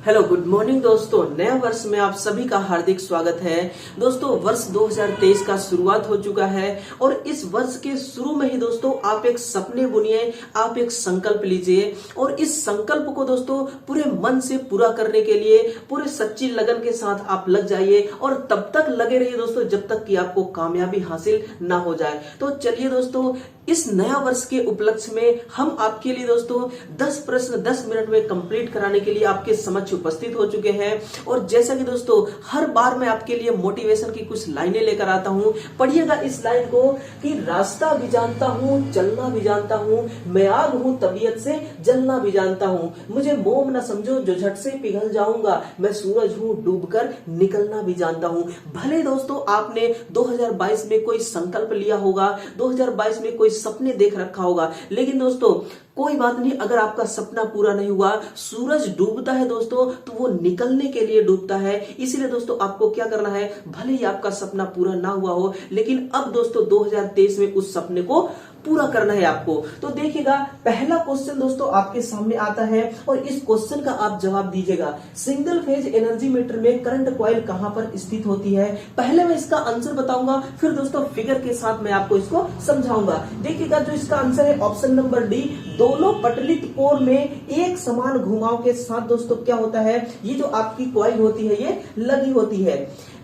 Hello good morning दोस्तों, नए वर्ष में आप सभी का हार्दिक स्वागत है। दोस्तों वर्ष 2023 का शुरुआत हो चुका है और इस वर्ष के शुरू में ही दोस्तों आप एक सपने बुनिए, आप एक संकल्प लीजिए और इस संकल्प को दोस्तों पूरे मन से पूरा करने के लिए पूरे सच्ची लगन के साथ आप लग जाइए और तब तक लगे रहिए दोस्तों जब तक कि आपको कामयाबी हासिल ना हो जाए। तो चलिए दोस्तों, इस नया वर्ष के उपलक्ष्य में हम आपके लिए दोस्तों 10 प्रश्न 10 मिनट में कंप्लीट कराने के लिए आपके समक्ष उपस्थित हो चुके हैं। और जैसा कि दोस्तों हर बार मैं आपके लिए मोटिवेशन की कुछ लाइनें लेकर आता हूं, पढ़िएगा इस लाइन को कि रास्ता भी जानता हूं, चलना भी जानता हूं, मैं आग हूं तबीयत से जलना भी जानता हूं, मुझे मोम न समझो जो झट से पिघल जाऊंगा, मैं सूरज हूं डूबकर निकलना भी जानता हूं। भले दोस्तों आपने 2022 में कोई संकल्प लिया होगा, 2022 में कोई सपने देख रखा होगा, लेकिन दोस्तों कोई बात नहीं, अगर आपका सपना पूरा नहीं हुआ, सूरज डूबता है दोस्तों तो वो निकलने के लिए डूबता है। इसीलिए दोस्तों आपको क्या करना है, भले ही आपका सपना पूरा ना हुआ हो, लेकिन अब दोस्तों 2023 में उस सपने को पूरा करना है आपको। तो देखिएगा, पहला क्वेश्चन दोस्तों आपके सामने आता है और इस क्वेश्चन का आप जवाब दीजिएगा। सिंगल फेज एनर्जी मीटर में करंट कॉइल कहां पर स्थित होती है? पहले मैं इसका आंसर बताऊंगा, फिर दोस्तों फिगर के साथ मैं आपको इसको समझाऊंगा। देखिएगा, जो इसका आंसर है ऑप्शन नंबर डी, दोनों पटलित कोर में एक समान घुमाव के साथ दोस्तों क्या होता है, ये जो आपकी कॉइल होती है ये लगी होती है।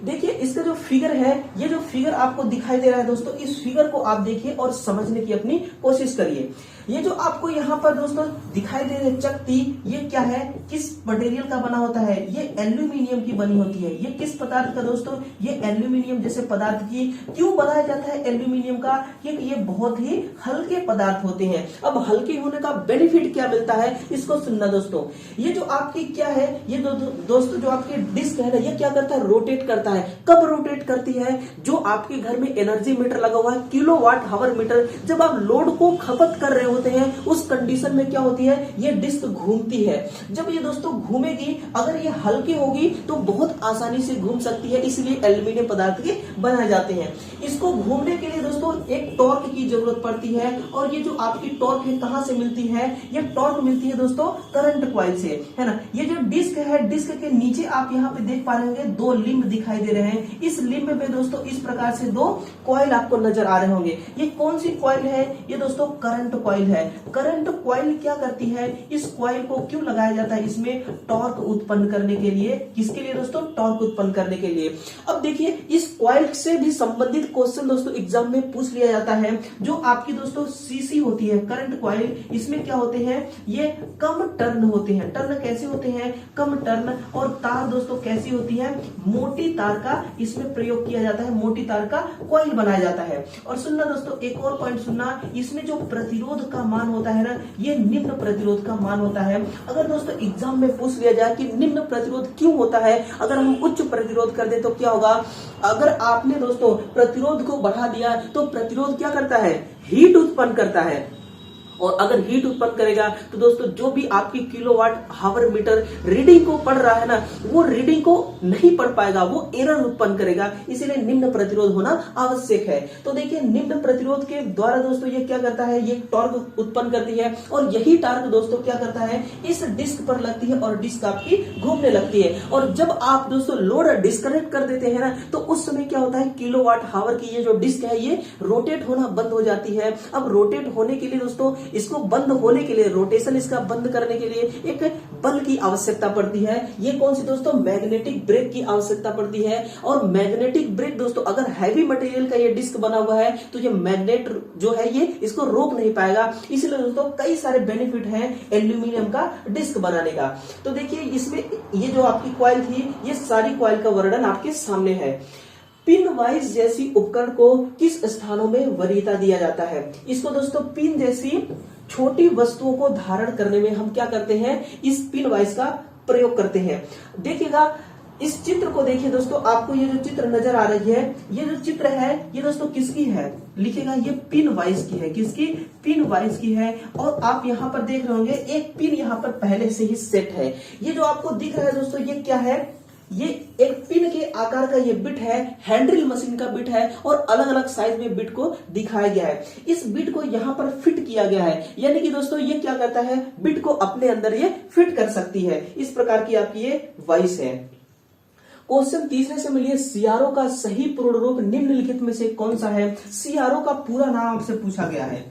देखिए इसका जो फिगर है, ये जो फिगर आपको दिखाई दे रहा है दोस्तों, इस फिगर को आप देखिए और समझने की अपनी कोशिश करिए। ये जो आपको यहाँ पर दोस्तों दिखाई दे रही चकती, ये क्या है, किस मटेरियल का बना होता है? ये एल्यूमिनियम की बनी होती है। ये किस पदार्थ का दोस्तों? ये एल्यूमिनियम जैसे पदार्थ की। क्यों बनाया जाता है एल्यूमिनियम का? क्योंकि ये बहुत ही हल्के पदार्थ होते हैं। अब हल्के होने का बेनिफिट क्या मिलता है, इसको सुनना दोस्तों। ये जो आपकी क्या है, ये दोस्तों जो आपकी डिस्क है ना, ये क्या करता है, रोटेट करता है। कब रोटेट करती है? जो आपके घर में एनर्जी मीटर लगा हुआ है, किलोवाट हावर मीटर, जब आप लोड को खपत कर रहे होते हैं उस कंडीशन में क्या होती है, ये डिस्क घूमती है। जब ये दोस्तों घूमेगी, अगर ये हल्की होगी तो बहुत आसानी से घूम सकती है, इसलिए एल्यूमिनियम पदार्थ के बनाए जाते हैं। इसको घूमने के लिए दोस्तों एक टॉर्क की जरूरत पड़ती है और ये जो आपकी टॉर्क है कहां से मिलती है? ये टॉर्क मिलती है दोस्तों करंट कॉइल से, है ना। ये जो डिस्क है, डिस्क के नीचे आप यहाँ पे देख पा रहे होंगे दो लिम्ब दिखाई दे रहे हैं। इस लिम्ब में दोस्तों इस प्रकार से दो कॉइल आपको नजर आ रहे होंगे। ये कौन सी कॉइल है? ये दोस्तों करंट कॉइल है। करंट कॉइल क्या करती है, इस कॉइल को क्यों लगाया जाता है? इसमें टॉर्क उत्पन्न करने के लिए। किसके लिए दोस्तों? टॉर्क उत्पन्न करने के लिए। अब देखिए, इस कॉइल से भी संबंधित क्वेश्चन दोस्तों एग्जाम में पूछ लिया जाता है। जो आपकी दोस्तों सीसी होती है करंट कॉइल, इसमें क्या होते हैं, ये कम टर्न होते हैं। टर्न कैसे होते हैं? कम टर्न। और तार दोस्तों कैसी होती है? मोटी तार का इसमें प्रयोग किया जाता है, मोटी तार का कॉइल बनाया जाता है। और सुनना दोस्तों, एक और पॉइंट सुनना, इसमें जो प्रतिरोध का मान होता है ना, ये निम्न प्रतिरोध का मान होता है। अगर दोस्तों एग्जाम में पूछ लिया जाए कि निम्न प्रतिरोध क्यों होता है, अगर हम उच्च प्रतिरोध कर दे तो क्या होगा? अगर आपने दोस्तों प्रतिरोध को बढ़ा दिया तो प्रतिरोध क्या करता है, हीट उत्पन्न करता है। और अगर हीट उत्पन्न करेगा तो दोस्तों जो भी आपकी किलोवाट हावर मीटर रीडिंग को पढ़ रहा है ना, वो रीडिंग को नहीं पढ़ पाएगा, वो एरर उत्पन्न करेगा। इसीलिए निम्न प्रतिरोध होना आवश्यक है। तो देखिए, निम्न प्रतिरोध के द्वारा दोस्तों ये क्या करता है, ये टॉर्क उत्पन्न करती है और यही टॉर्क दोस्तों क्या करता है, इस डिस्क पर लगती है और डिस्क आपकी घूमने लगती है। और जब आप दोस्तों लोड डिस्कनेक्ट कर देते हैं ना, तो उस समय क्या होता है, किलोवाट हावर की ये जो डिस्क है ये रोटेट होना बंद हो जाती है। अब रोटेट होने के लिए दोस्तों, इसको बंद होने के लिए, रोटेशन इसका बंद करने के लिए एक बल की आवश्यकता पड़ती है। ये कौन सी दोस्तों? मैग्नेटिक ब्रेक की आवश्यकता पड़ती है। और मैग्नेटिक ब्रेक दोस्तों, अगर हैवी मटेरियल का ये डिस्क बना हुआ है तो ये मैग्नेट जो है ये इसको रोक नहीं पाएगा। इसलिए दोस्तों कई सारे बेनिफिट हैं एल्यूमिनियम का डिस्क बनाने का। तो देखिए, इसमें ये जो आपकी कॉइल थी, ये सारी कॉइल का वर्णन आपके सामने है। पिन वाइज जैसी उपकरण को किस स्थानों में वरीयता दिया जाता है? इसको दोस्तों पिन जैसी छोटी वस्तुओं को धारण करने में हम क्या करते हैं, इस पिन वाइज का प्रयोग करते हैं। देखिएगा, इस चित्र को देखिए दोस्तों, आपको ये जो चित्र नजर आ रही है, ये जो चित्र है ये दोस्तों किसकी है? लिखिएगा, ये पिन वाइज की है। किसकी? पिन वाइज की है। और आप यहाँ पर देख रहे होंगे एक पिन यहाँ पर पहले से ही सेट है। ये जो आपको दिख रहा है दोस्तों, ये क्या है? ये एक पिन के आकार का ये बिट है, हैंड्रिल मशीन का बिट है और अलग अलग साइज में बिट को दिखाया गया है। इस बिट को यहां पर फिट किया गया है, यानी कि दोस्तों ये क्या करता है, बिट को अपने अंदर ये फिट कर सकती है। इस प्रकार की आपकी ये वॉइस है। क्वेश्चन तीसरे से मिलिए, सीआरओ का सही पूर्ण रूप निम्नलिखित में से कौन सा है। सीआरओ का पूरा नाम आपसे पूछा गया है।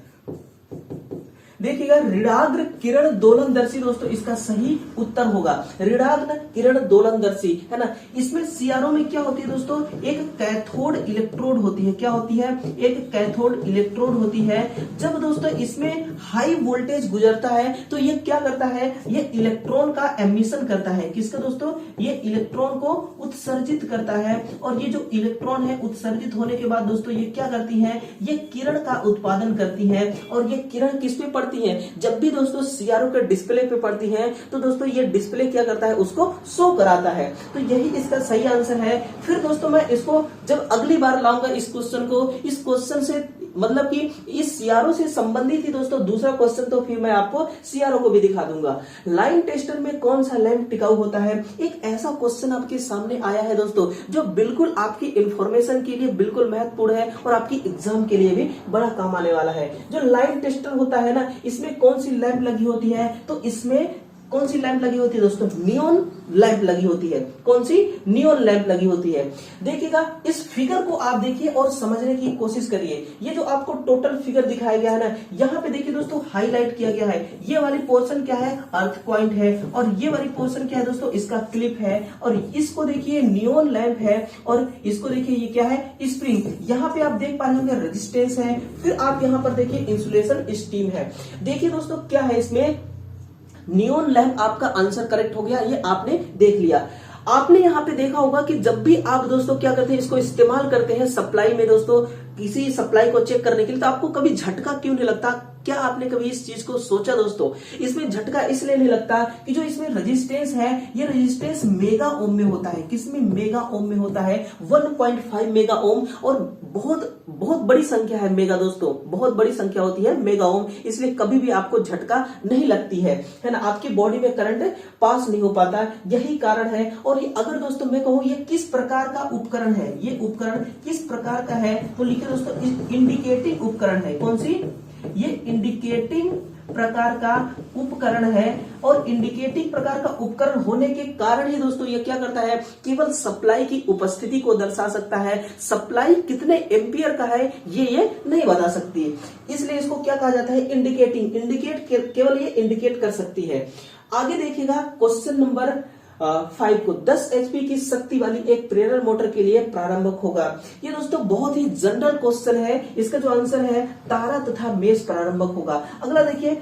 देखिएगा, ऋणाग्र किरण दोलनदर्शी दोस्तों इसका सही उत्तर होगा। ऋणाग्र किरण दोलनदर्शी है ना। इसमें सीआरओ में क्या होती है दोस्तों, एक कैथोड इलेक्ट्रोड होती है। क्या होती है, एक कैथोड इलेक्ट्रोड होती है। जब दोस्तों इसमें हाई वोल्टेज गुजरता है तो ये क्या करता है, ये इलेक्ट्रॉन का एमिशन करता है। किसका दोस्तों, ये इलेक्ट्रॉन को उत्सर्जित करता है। और ये जो इलेक्ट्रॉन है उत्सर्जित होने के बाद दोस्तों ये क्या करती है, ये किरण का उत्पादन करती है। और ये किरण किस पे पड़ती है, जब भी दोस्तों सीआरओ के डिस्प्ले पे पड़ती है तो दोस्तों ये डिस्प्ले क्या करता है, उसको शो कराता है। तो यही इसका सही आंसर है। फिर दोस्तों मैं इसको जब अगली बार लाऊंगा इस क्वेश्चन को, इस क्वेश्चन से मतलब कि इस सीआरओ से संबंधित ही दोस्तों दूसरा क्वेश्चन, तो फिर मैं आपको सीआरओ को भी दिखा दूंगा। लाइन टेस्टर में कौन सा लैंप टिकाऊ होता है। एक ऐसा क्वेश्चन आपके सामने आया है दोस्तों जो बिल्कुल आपकी इंफॉर्मेशन के लिए बिल्कुल महत्वपूर्ण है और आपकी एग्जाम के लिए भी बड़ा काम आने वाला है। जो लाइन टेस्टर होता है ना, इसमें कौन सी लैंप लगी होती है, तो इसमें कौन सी लैंप लगी होती है दोस्तों, नियॉन लैंप लगी होती है। कौन सी, नियॉन लैंप लगी होती है। देखिएगा, इस फिगर को आप देखिए और समझने की कोशिश करिए। ये जो आपको टोटल फिगर दिखाया गया है ना, यहाँ पे देखिए दोस्तों हाईलाइट किया गया है। ये वाली पोर्शन क्या है, अर्थ पॉइंट है। और ये वाली पोर्शन क्या है दोस्तों, इसका क्लिप है। और इसको देखिए नियॉन लैंप है। और इसको देखिए ये क्या है, स्प्रिंग। यहाँ पे आप देख पा रहे होंगे रेजिस्टेंस है। फिर आप यहाँ पर देखिए इंसुलेशन स्टीम है। देखिए दोस्तों क्या है, इसमें नियॉन लैंप आपका आंसर करेक्ट हो गया। ये आपने देख लिया। आपने यहाँ पे देखा होगा कि जब भी आप दोस्तों क्या करते हैं, इसको इस्तेमाल करते हैं सप्लाई में दोस्तों, किसी सप्लाई को चेक करने के लिए, तो आपको कभी झटका क्यों नहीं लगता। क्या आपने कभी इस चीज को सोचा दोस्तों। इसमें झटका इसलिए नहीं लगता कि जो इसमें रेजिस्टेंस है, ये रेजिस्टेंस मेगा ओम में होता है। किसमें, मेगा ओम में होता है, 1.5 मेगा ओम। और बहुत बहुत बड़ी संख्या है मेगा दोस्तों, बहुत बड़ी संख्या होती है मेगा ओम। इसलिए कभी भी आपको झटका नहीं लगती है ना, आपकी बॉडी में करंट पास नहीं हो पाता, यही कारण है। और ये अगर दोस्तों मैं कहूँ ये किस प्रकार का उपकरण है, ये उपकरण किस प्रकार का है, तो लिखे दोस्तों इंडिकेटिंग उपकरण है। कौन सी, ये इंडिकेटिंग प्रकार का उपकरण है। और इंडिकेटिंग प्रकार का उपकरण होने के कारण ही दोस्तों ये क्या करता है, केवल सप्लाई की उपस्थिति को दर्शा सकता है। सप्लाई कितने एम्पियर का है ये नहीं बता सकती, इसलिए इसको क्या कहा जाता है, इंडिकेटिंग। इंडिकेट केवल ये इंडिकेट कर सकती है। आगे देखिएगा क्वेश्चन नंबर 5 को, 10 HP की शक्ति वाली एक प्रेरण मोटर के लिए प्रारंभक होगा। ये दोस्तों बहुत ही जनरल क्वेश्चन है। इसका जो आंसर है तारा तथा मेष प्रारंभक होगा। अगला देखिए,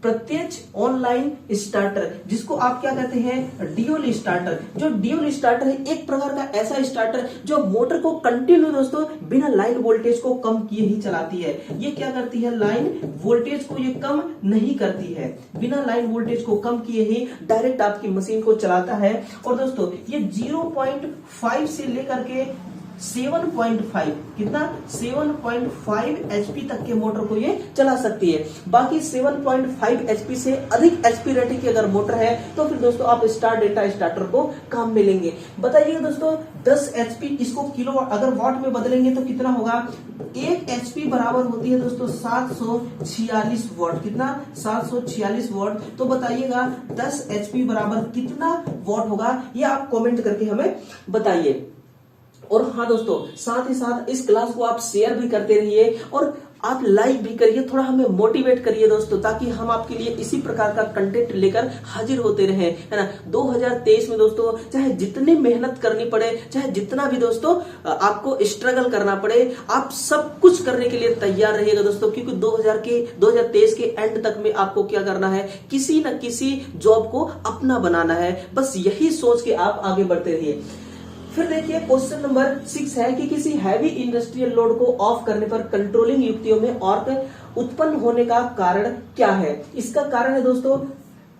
प्रत्यक्ष ऑनलाइन स्टार्टर, जिसको आप क्या कहते हैं, ड्यूल स्टार्टर। जो ड्यूल स्टार्टर है एक प्रकार का ऐसा स्टार्टर जो मोटर को कंटिन्यू दोस्तों बिना लाइन वोल्टेज को कम किए ही चलाती है। ये क्या करती है, लाइन वोल्टेज को ये कम नहीं करती है, बिना लाइन वोल्टेज को कम किए ही डायरेक्ट आपकी मशीन को चलाता है। और दोस्तों ये 0.5 से लेकर के 7.5 कितना, 7.5 HP तक के मोटर को ये चला सकती है। बाकी 7.5 HP से अधिक HP रेटिंग की अगर मोटर है तो फिर दोस्तों आप स्टार डेल्टा स्टार्टर को काम में लेंगे। बताइए दोस्तों 10 HP, इसको किलो अगर वाट में बदलेंगे तो कितना होगा, 1 HP बराबर होती है दोस्तों 746 वॉट। कितना, 746 वॉट। तो बताइएगा 10 HP बराबर कितना वॉट होगा, ये आप कमेंट करके हमें बताइए। और हाँ दोस्तों, साथ ही साथ इस क्लास को आप शेयर भी करते रहिए और आप लाइक भी करिए, थोड़ा हमें मोटिवेट करिए दोस्तों, ताकि हम आपके लिए इसी प्रकार का कंटेंट लेकर हाजिर होते रहे, है ना। 2023 में दोस्तों चाहे जितनी मेहनत करनी पड़े, चाहे जितना भी दोस्तों आपको स्ट्रगल करना पड़े, आप सब कुछ करने के लिए तैयार रहिएगा दोस्तों, क्योंकि 2023 के एंड तक में आपको क्या करना है, किसी न किसी जॉब को अपना बनाना है। बस यही सोच के आप आगे बढ़ते रहिए। फिर देखिए क्वेश्चन नंबर 6 है कि किसी हैवी इंडस्ट्रियल लोड को ऑफ करने पर कंट्रोलिंग युक्तियों में ऑर्क उत्पन्न होने का कारण क्या है। इसका कारण है दोस्तों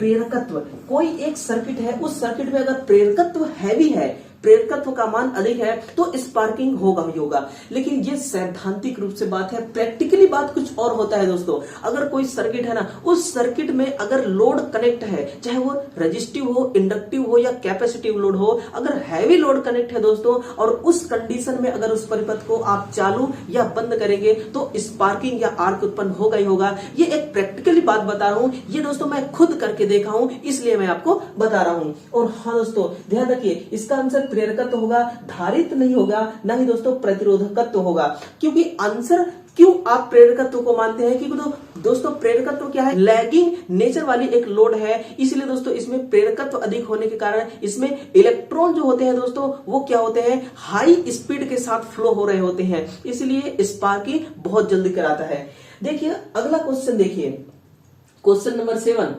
प्रेरकत्व। कोई एक सर्किट है, उस सर्किट में अगर प्रेरकत्व हैवी है, प्रेरकत्व का मान अधिक है तो स्पार्किंग होगा ही होगा। लेकिन ये सैद्धांतिक रूप से बात है, प्रैक्टिकली बात कुछ और होता है दोस्तों। अगर कोई सर्किट है ना, उस सर्किट में अगर लोड कनेक्ट है, चाहे वो रेजिस्टिव हो, इंडक्टिव हो या कैपेसिटिव लोड हो, अगर हैवी लोड कनेक्ट है दोस्तों, और उस कंडीशन में अगर उस परिपथ को आप चालू या बंद करेंगे तो स्पार्किंग या आर्क उत्पन्न होगा ही होगा। ये एक प्रैक्टिकली बात बता रहा हूं, ये दोस्तों मैं खुद करके देखा हूं, इसलिए मैं आपको बता रहा हूं। और हाँ दोस्तों ध्यान रखिए, इसका आंसर प्रेरकत्व होगा, धारित्र नहीं होगा, ना ही दोस्तों प्रतिरोधकत्व होगा। क्योंकि आंसर क्यों आप प्रेरकत्व को मानते हैं, क्योंकि दोस्तों प्रेरकत्व क्या है, लैगिंग नेचर वाली एक लोड है, इसलिए दोस्तों इसमें प्रेरकत्व अधिक होने के कारण इसमें इलेक्ट्रॉन जो होते हैं दोस्तों वो क्या होते हैं, हाई स्पीड के साथ फ्लो हो रहे होते हैं, इसलिए स्पार्किंग बहुत जल्दी कराता है। देखिए अगला क्वेश्चन, देखिए क्वेश्चन नंबर 7,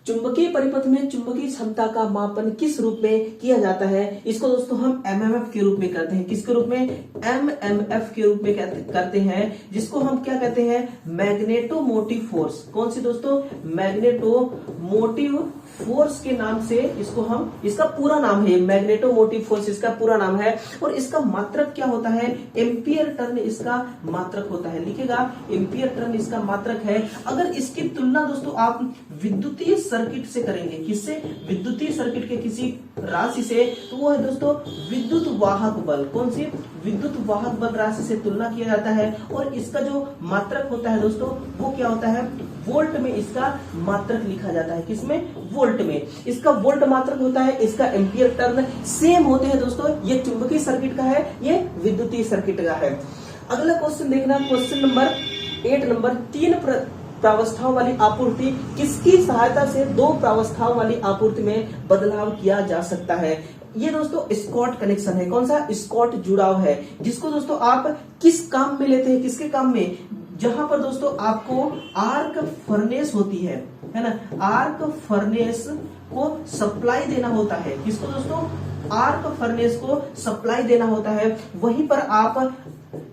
चुंबकीय परिपथ में चुंबकीय क्षमता का मापन किस रूप में किया जाता है। इसको दोस्तों हम एमएमएफ के रूप में करते हैं। किसके रूप में, एमएमएफ के रूप में करते हैं, जिसको हम क्या कहते हैं, मैग्नेटोमोटिव फोर्स। कौन सी दोस्तों, मैग्नेटोमोटिव फोर्स के नाम से इसको हम, इसका पूरा नाम है मैग्नेटोमोटिव फोर्स, इसका पूरा नाम है। और इसका मात्रक क्या होता है, एम्पियर टर्न इसका मात्रक होता है। लिखेगा एम्पियर टर्न इसका मात्रक है। अगर इसकी तुलना दोस्तों आप विद्युतीय सर्किट से करेंगे, किससे, विद्युतीय सर्किट के किसी राशि से, तो वो है दोस्तों विद्युत वाहक बल। कौन सी, विद्युत वाहक बल राशि से तुलना किया जाता है। और इसका जो मात्रक होता है दोस्तों वो क्या होता है, वोल्ट में इसका मात्रक लिखा जाता है। किसमें, वोल्ट में इसका वोल्ट मात्रक होता है, इसका एम्पियर टर्न सेम होते हैं दोस्तों। ये चुंबकीय सर्किट का है, ये विद्युतीय सर्किट का है। अगला क्वेश्चन देखना, क्वेश्चन नंबर 8 3 प्रावस्थाओं वाली आपूर्ति किसकी सहायता से 2 प्रावस्थाओं वाली आपूर्ति में बदलाव किया जा सकता है। ये दोस्तों स्कॉट कनेक्शन है। कौन सा, स्कॉट जुड़ाव है, जिसको दोस्तों आप किस काम में लेते हैं, किसके काम में, जहां पर दोस्तों आपको आर्क फर्नेस होती है ना, आर्क फर्नेस को सप्लाई देना होता है। किसको दोस्तों, आर्क फर्नेस को सप्लाई देना होता है, वहीं पर आप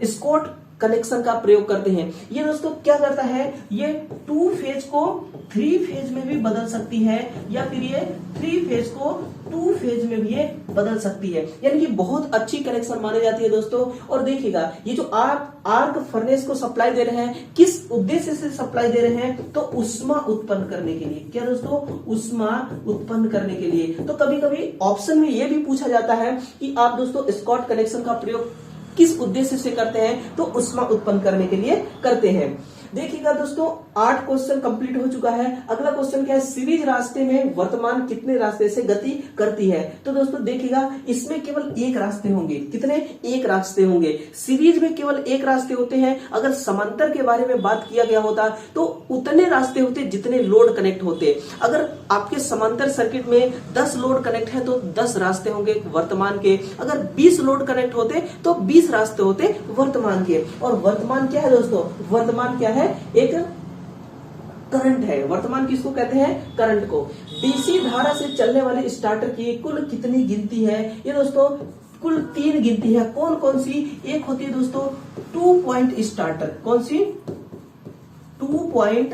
स्कॉट कनेक्शन का प्रयोग करते हैं। ये दोस्तों क्या करता है, ये 2 फेज को 3 फेज में भी बदल सकती है, या फिर ये 3 फेज को 2 फेज में भी ये बदल सकती है। यानी कि बहुत अच्छी कनेक्शन मानी जाती है दोस्तों। और देखिएगा ये जो आप आर्क फर्नेस को सप्लाई दे रहे हैं, किस उद्देश्य से सप्लाई दे रहे हैं, तो उष्मा उत्पन्न करने के लिए। क्या दोस्तों, उष्मा उत्पन्न करने के लिए। तो कभी कभी ऑप्शन में ये भी पूछा जाता है कि आप दोस्तों स्कॉट कनेक्शन का प्रयोग किस उद्देश्य से करते हैं, तो उष्मा उत्पन्न करने के लिए करते हैं। देखिएगा दोस्तों 8 क्वेश्चन कंप्लीट हो चुका है। अगला क्वेश्चन क्या है, सीरीज रास्ते में वर्तमान कितने रास्ते से गति करती है। तो दोस्तों देखिएगा इसमें केवल 1 रास्ते होंगे। कितने, 1 रास्ते होंगे। सीरीज में केवल 1 रास्ते होते हैं। अगर समांतर के बारे में बात किया गया होता तो उतने रास्ते होते जितने लोड कनेक्ट होते। अगर आपके समांतर सर्किट में 10 लोड कनेक्ट है तो 10 रास्ते होंगे वर्तमान के। अगर 20 लोड कनेक्ट होते तो 20 रास्ते होते वर्तमान के। और वर्तमान क्या है दोस्तों, वर्तमान क्या है, एक करंट है। वर्तमान किसको कहते हैं, करंट को। डीसी धारा से चलने वाले स्टार्टर की कुल कितनी गिनती है। ये दोस्तों कुल 3 गिनती है। कौन कौन सी, एक होती है दोस्तों 2 पॉइंट स्टार्टर। कौन सी, 2 पॉइंट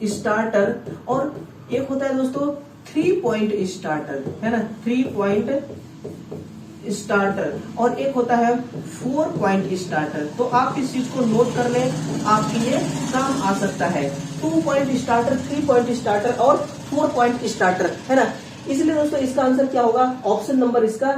स्टार्टर। और एक होता है दोस्तों 3 पॉइंट स्टार्टर, है ना, 3 पॉइंट स्टार्टर। और एक होता है 4 पॉइंट स्टार्टर। तो आप इस चीज को नोट कर लें, आपके लिए काम आ सकता है। 2 पॉइंट स्टार्टर, 3 पॉइंट स्टार्टर और 4 पॉइंट स्टार्टर, है ना। इसलिए दोस्तों इसका आंसर क्या होगा, ऑप्शन नंबर इसका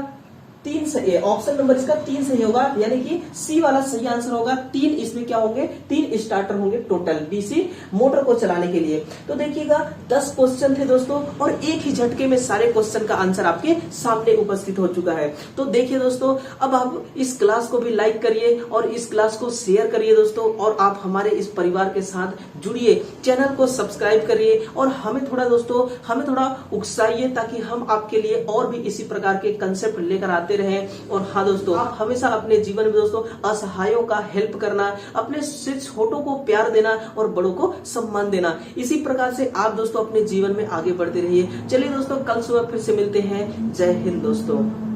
3 सही है। ऑप्शन नंबर इसका 3 सही होगा, यानी कि सी वाला सही आंसर होगा। 3 इसमें क्या होंगे, 3 स्टार्टर होंगे टोटल डीसी मोटर को चलाने के लिए। तो देखिएगा 10 क्वेश्चन थे दोस्तों, और एक ही झटके में सारे क्वेश्चन का आंसर आपके सामने उपस्थित हो चुका है। तो देखिए दोस्तों, अब आप इस क्लास को भी लाइक करिए और इस क्लास को शेयर करिए दोस्तों, और आप हमारे इस परिवार के साथ जुड़िए। चैनल को सब्सक्राइब करिए और हमें थोड़ा उकसाइए, ताकि हम आपके लिए और भी इसी प्रकार के कंसेप्ट लेकर आते रहे। और हाँ दोस्तों, आप हमेशा अपने जीवन में दोस्तों असहायों का हेल्प करना, अपने से छोटों को प्यार देना और बड़ों को सम्मान देना, इसी प्रकार से आप दोस्तों अपने जीवन में आगे बढ़ते रहिए। चलिए दोस्तों, कल सुबह फिर से मिलते हैं। जय हिंद दोस्तों।